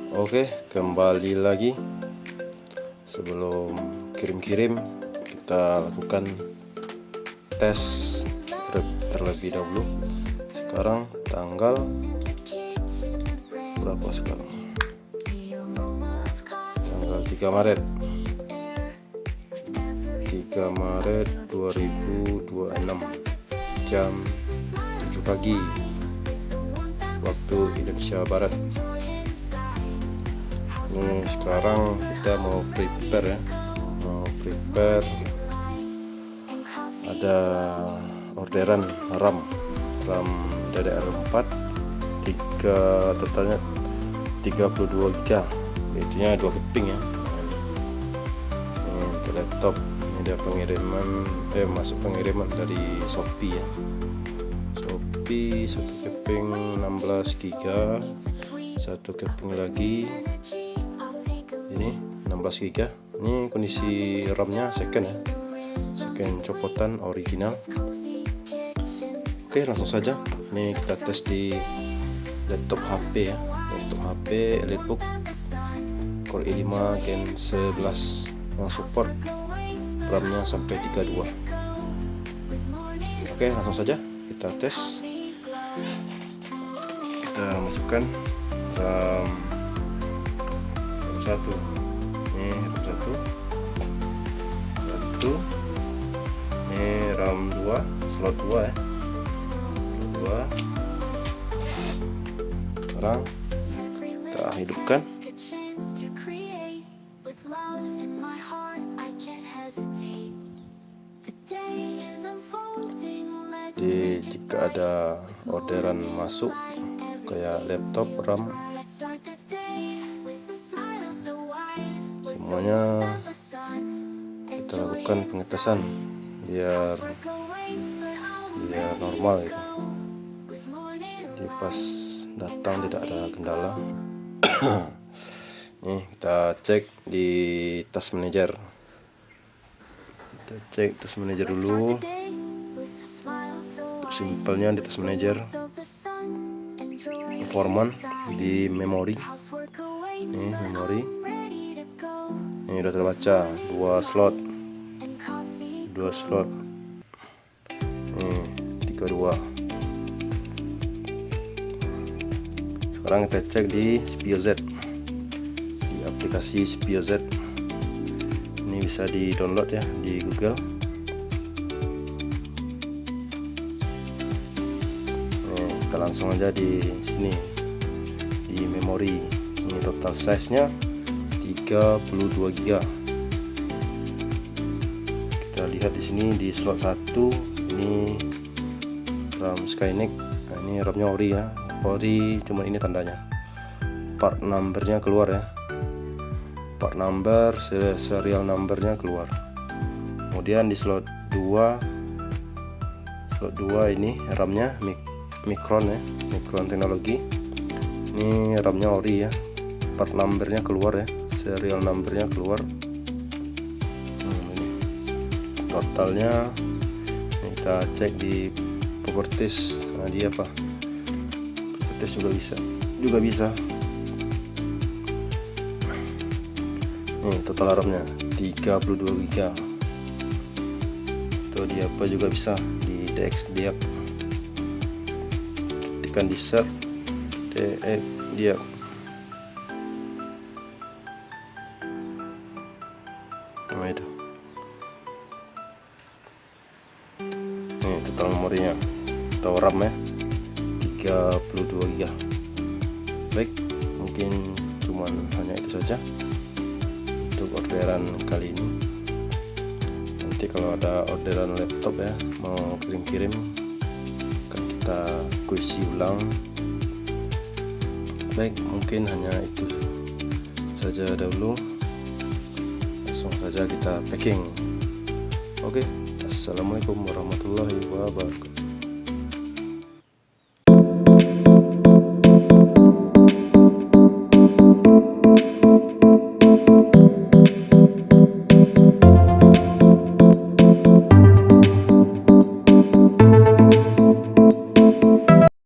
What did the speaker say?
Oke, kembali lagi. Sebelum kirim-kirim, kita lakukan tes terlebih dahulu. Sekarang tanggal berapa sekarang? Tanggal 3 Maret 2026 jam 7 pagi waktu Indonesia Barat. Ini sekarang kita mau prepare ada orderan RAM DDR4 totalnya 32 GB, intinya 2 keping ya. Ini ke laptop, ini ada pengiriman masuk pengiriman dari Shopee ya. Shopee 1 keping 16 GB, 1 keping lagi ini 16 GB. Ini kondisi RAM-nya second ya, second copotan original. Oke, langsung saja. Ini kita tes di laptop HP ya, laptop HP Elitebook Core i5 Gen 11 yang support RAM-nya sampai 32. Oke, langsung saja kita tes. Kita masukkan RAM 1, ini RAM 1, ini RAM 2, slot 2 ya, slot 2. Sekarang kita hidupkan. Jadi jika ada orderan masuk kayak laptop, RAM, semuanya kita lakukan pengetesan biar normal gitu. Jadi pas datang tidak ada kendala. Nih kita cek di task manager. Kita cek task manager dulu. Simpelnya di task manager, performance di memori. Ini memori. Ini udah terbaca 2 slot. Ini 32. Sekarang kita cek di CPU Z, di aplikasi CPU Z. Ini bisa di download ya di Google. Kita langsung aja di sini di memori. Ini total size nya 32 GB. Kita lihat di sini di slot 1 ini RAM Skylake. Nah, ini RAM-nya ori ya, ori, cuman ini tandanya part numbernya keluar ya, part number serial numbernya keluar. Kemudian di slot 2 ini RAM-nya Micron ya, Micron teknologi. Ini RAM-nya ori ya, part numbernya keluar ya, serial numbernya keluar. Ini totalnya. Ini kita cek di properties. Nah, dia apa? Properties juga bisa. Nih total RAM-nya 32 GB. Itu dia apa juga bisa di DX dia. Tekan di search DX dia. Nah, itu. Ini total memorinya atau RAM ya 32 GB. Baik, mungkin cuman hanya itu saja untuk orderan kali ini. Nanti kalau ada orderan laptop ya mau kirim-kirim akan kita kuisi ulang. Baik, mungkin hanya itu saja dahulu. Langsung saja kita packing. Oke, assalamualaikum warahmatullahi wabarakatuh.